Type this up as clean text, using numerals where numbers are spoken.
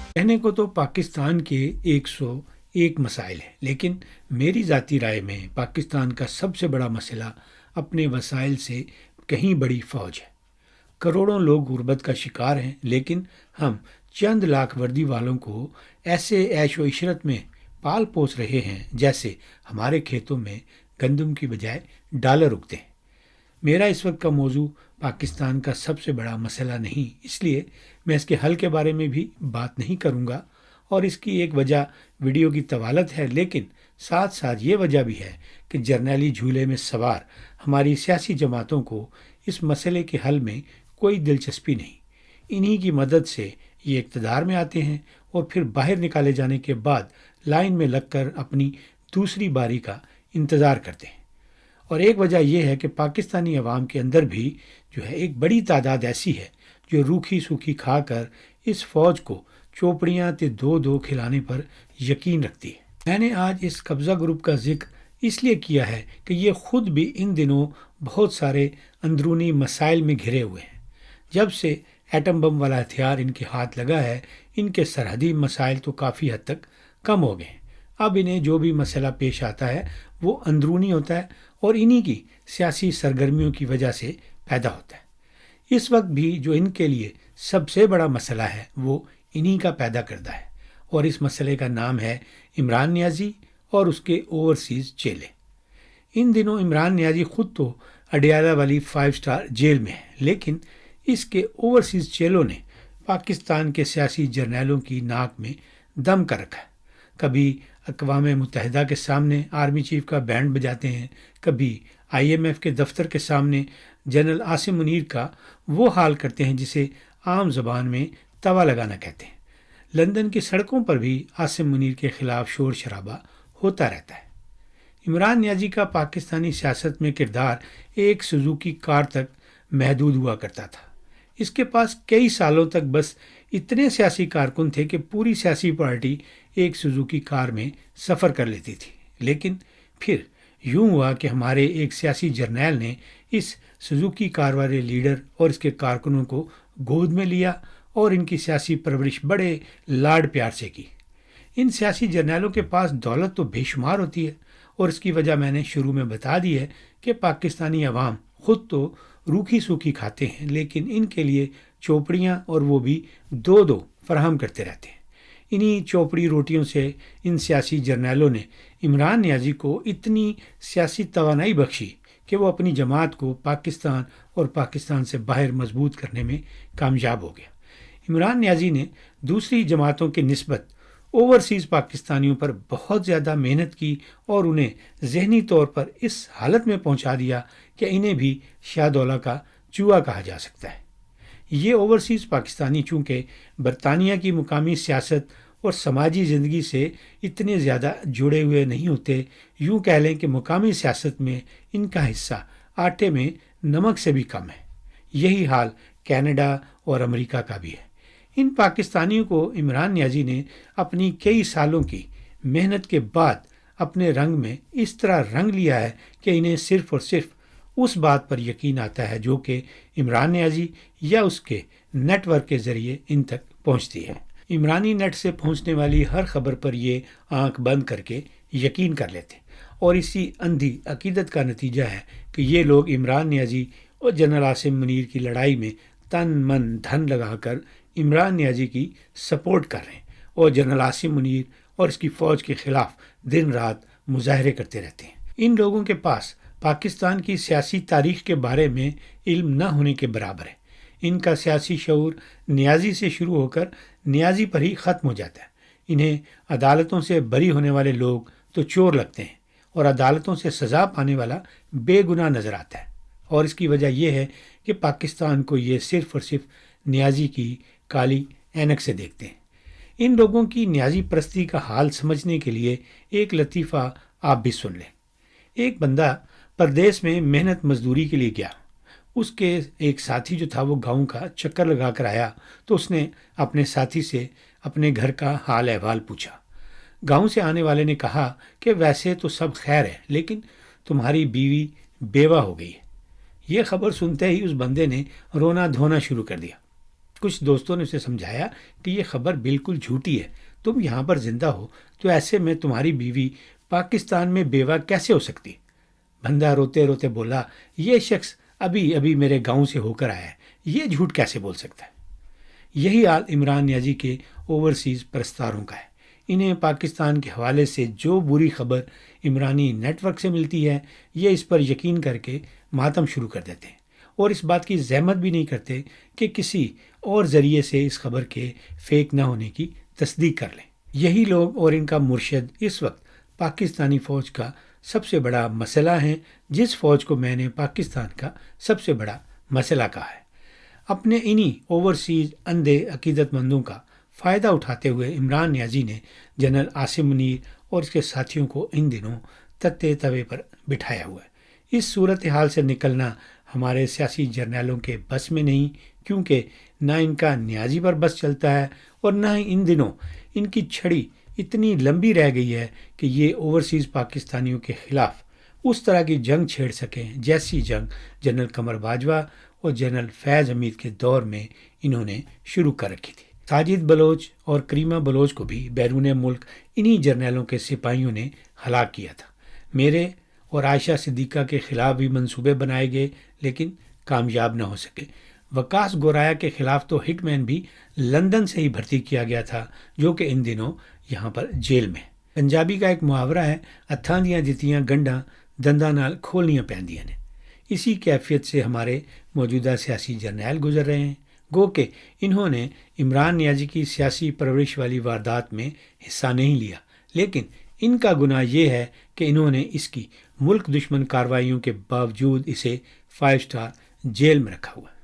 کہنے کو تو پاکستان کے 101 مسائل ہیں، لیکن میری ذاتی رائے میں پاکستان کا سب سے بڑا مسئلہ اپنے وسائل سے کہیں بڑی فوج ہے۔ کروڑوں لوگ غربت کا شکار ہیں، لیکن ہم چند لاکھ وردی والوں کو ایسے عیش و عشرت میں پال پوس رہے ہیں جیسے ہمارے کھیتوں میں گندم کی بجائے ڈالر اگتے ہیں۔ میرا اس وقت کا موضوع پاکستان کا سب سے بڑا مسئلہ نہیں، اس لیے میں اس کے حل کے بارے میں بھی بات نہیں کروں گا، اور اس کی ایک وجہ ویڈیو کی طوالت ہے، لیکن ساتھ ساتھ یہ وجہ بھی ہے کہ جرنیلی جھولے میں سوار ہماری سیاسی جماعتوں کو اس مسئلے کے حل میں کوئی دلچسپی نہیں۔ انہی کی مدد سے یہ اقتدار میں آتے ہیں اور پھر باہر نکالے جانے کے بعد لائن میں لگ کر اپنی دوسری باری کا انتظار کرتے ہیں۔ اور ایک وجہ یہ ہے کہ پاکستانی عوام کے اندر بھی جو ہے ایک بڑی تعداد ایسی ہے جو روکھی سوکھی کھا کر اس فوج کو چوپڑیاں تے دو دو کھلانے پر یقین رکھتی ہے۔ میں نے آج اس قبضہ گروپ کا ذکر اس لیے کیا ہے کہ یہ خود بھی ان دنوں بہت سارے اندرونی مسائل میں گھرے ہوئے ہیں۔ جب سے ایٹم بم والا ہتھیار ان کے ہاتھ لگا ہے، ان کے سرحدی مسائل تو کافی حد تک کم ہو گئے ہیں۔ اب انہیں جو بھی مسئلہ پیش آتا ہے وہ اندرونی ہوتا ہے اور انہی کی سیاسی سرگرمیوں کی وجہ سے پیدا ہوتا ہے۔ اس وقت بھی جو ان کے لیے سب سے بڑا مسئلہ ہے وہ انہی کا پیدا کردہ ہے، اور اس مسئلے کا نام ہے عمران نیازی اور اس کے اوورسیز چیلے۔ ان دنوں عمران نیازی خود تو اڈیالہ والی 5 اسٹار جیل میں ہے، لیکن اس کے اوورسیز چیلوں نے پاکستان کے سیاسی جرنیلوں کی ناک میں دم کر رکھا ہے۔ کبھی اقوام متحدہ کے سامنے آرمی چیف کا بینڈ بجاتے ہیں، کبھی IMF کے دفتر کے سامنے جنرل عاصم منیر کا وہ حال کرتے ہیں جسے عام زبان میں توا لگانا کہتے ہیں۔ لندن کی سڑکوں پر بھی عاصم منیر کے خلاف شور شرابہ ہوتا رہتا ہے۔ عمران نیازی کا پاکستانی سیاست میں کردار ایک سوزوکی کار تک محدود ہوا کرتا تھا۔ اس کے پاس کئی سالوں تک بس اتنے سیاسی کارکن تھے کہ پوری سیاسی پارٹی ایک سوزوکی کار میں سفر کر لیتی تھی، لیکن پھر یوں ہوا کہ ہمارے ایک سیاسی جرنیل نے اس سوزوکی کار والے لیڈر اور اس کے کارکنوں کو گود میں لیا اور ان کی سیاسی پرورش بڑے لاڈ پیار سے کی۔ ان سیاسی جرنیلوں کے پاس دولت تو بے شمار ہوتی ہے، اور اس کی وجہ میں نے شروع میں بتا دی ہے کہ پاکستانی عوام خود تو روکھی سوکھی کھاتے ہیں، لیکن ان کے لیے چوپڑیاں اور وہ بھی دو دو فراہم کرتے رہتے ہیں۔ انہی چوپڑی روٹیوں سے ان سیاسی جرنیلوں نے عمران نیازی کو اتنی سیاسی توانائی بخشی کہ وہ اپنی جماعت کو پاکستان اور پاکستان سے باہر مضبوط کرنے میں کامیاب ہو گیا۔ عمران نیازی نے دوسری جماعتوں کی نسبت اوورسیز پاکستانیوں پر بہت زیادہ محنت کی اور انہیں ذہنی طور پر اس حالت میں پہنچا دیا کہ انہیں بھی شاہ دولہ کا چوہا کہا جا سکتا ہے۔ یہ اوورسیز پاکستانی چونکہ برطانیہ کی مقامی سیاست اور سماجی زندگی سے اتنے زیادہ جڑے ہوئے نہیں ہوتے، یوں کہہ لیں کہ مقامی سیاست میں ان کا حصہ آٹے میں نمک سے بھی کم ہے۔ یہی حال کینیڈا اور امریکہ کا بھی ہے۔ ان پاکستانیوں کو عمران نیازی نے اپنی کئی سالوں کی محنت کے بعد اپنے رنگ میں اس طرح رنگ لیا ہے کہ انہیں صرف اور صرف اس بات پر یقین آتا ہے جو کہ عمران نیازی یا اس کے نیٹ ورک کے ذریعے ان تک پہنچتی ہے۔ عمرانی نیٹ سے پہنچنے والی ہر خبر پر یہ آنکھ بند کر کے یقین کر لیتے، اور اسی اندھی عقیدت کا نتیجہ ہے کہ یہ لوگ عمران نیازی اور جنرل عاصم منیر کی لڑائی میں تن من دھن لگا کر عمران نیازی کی سپورٹ کر رہے ہیں، اور جنرل عاصم منیر اور اس کی فوج کے خلاف دن رات مظاہرے کرتے رہتے ہیں۔ ان لوگوں کے پاس پاکستان کی سیاسی تاریخ کے بارے میں علم نہ ہونے کے برابر ہے۔ ان کا سیاسی شعور نیازی سے شروع ہو کر نیازی پر ہی ختم ہو جاتا ہے۔ انہیں عدالتوں سے بری ہونے والے لوگ تو چور لگتے ہیں، اور عدالتوں سے سزا پانے والا بے گناہ نظر آتا ہے، اور اس کی وجہ یہ ہے کہ پاکستان کو یہ صرف اور صرف نیازی کی کالی اینک سے دیکھتے ہیں۔ ان لوگوں کی نیازی پرستی کا حال سمجھنے کے لیے ایک لطیفہ آپ بھی سن لیں۔ ایک بندہ پردیس میں محنت مزدوری کے لیے گیا۔ اس کے ایک ساتھی جو تھا وہ گاؤں کا چکر لگا کر آیا، تو اس نے اپنے ساتھی سے اپنے گھر کا حال احوال پوچھا۔ گاؤں سے آنے والے نے کہا کہ ویسے تو سب خیر ہے، لیکن تمہاری بیوی بیوہ ہو گئی ہے۔ یہ خبر سنتے ہی اس بندے نے رونا دھونا شروع کر دیا۔ کچھ دوستوں نے اسے سمجھایا کہ یہ خبر بالکل جھوٹی ہے، تم یہاں پر زندہ ہو تو ایسے میں تمہاری بیوی پاکستان میں بیوہ کیسے ہو سکتی؟ بندہ روتے روتے بولا، یہ شخص ابھی ابھی میرے گاؤں سے ہو کر آیا ہے، یہ جھوٹ کیسے بول سکتا ہے؟ یہی حال عمران نیازی کے اوورسیز پرستاروں کا ہے۔ انہیں پاکستان کے حوالے سے جو بری خبر عمرانی نیٹ ورک سے ملتی ہے، یہ اس پر یقین کر کے ماتم شروع کر دیتے ہیں اور اس بات کی زحمت بھی نہیں کرتے کہ کسی اور ذریعے سے اس خبر کے فیک نہ ہونے کی تصدیق کر لیں۔ یہی لوگ اور ان کا مرشد اس وقت پاکستانی فوج کا سب سے بڑا مسئلہ ہیں، جس فوج کو میں نے پاکستان کا سب سے بڑا مسئلہ کہا ہے۔ اپنے انہی اوورسیز اندھے عقیدت مندوں کا فائدہ اٹھاتے ہوئے عمران نیازی نے جنرل عاصم منیر اور اس کے ساتھیوں کو ان دنوں تتے توے پر بٹھایا ہوا ہے۔ اس صورتحال سے نکلنا ہمارے سیاسی جرنیلوں کے بس میں نہیں، کیونکہ نہ ان کا نیازی پر بس چلتا ہے اور نہ ہی ان دنوں ان کی چھڑی اتنی لمبی رہ گئی ہے کہ یہ اوورسیز پاکستانیوں کے خلاف اس طرح کی جنگ چھیڑ سکیں جیسی جنگ جنرل قمر باجوہ اور جنرل فیض حمید کے دور میں انہوں نے شروع کر رکھی تھی۔ ساجد بلوچ اور کریمہ بلوچ کو بھی بیرون ملک انہی جرنیلوں کے سپاہیوں نے ہلاک کیا تھا۔ میرے اور عائشہ صدیقہ کے خلاف بھی منصوبے بنائے گئے لیکن کامیاب نہ ہو سکے۔ وکاس گورایا کے خلاف تو ہٹ مین بھی لندن سے ہی بھرتی کیا گیا تھا، جو کہ ان دنوں یہاں پر جیل میں۔ پنجابی کا ایک محاورہ ہے، ہتھاں دیاں جتیاں گنڈاں دنداں نال کھولنیاں پیندیاں نے۔ اسی کیفیت سے ہمارے موجودہ سیاسی جرنیل گزر رہے ہیں، گو کہ انہوں نے عمران نیازی کی سیاسی پرورش والی واردات میں حصہ نہیں لیا، لیکن ان کا گناہ یہ ہے کہ انہوں نے اس کی ملک دشمن کارروائیوں کے باوجود اسے 5 اسٹار جیل میں رکھا ہوا ہے۔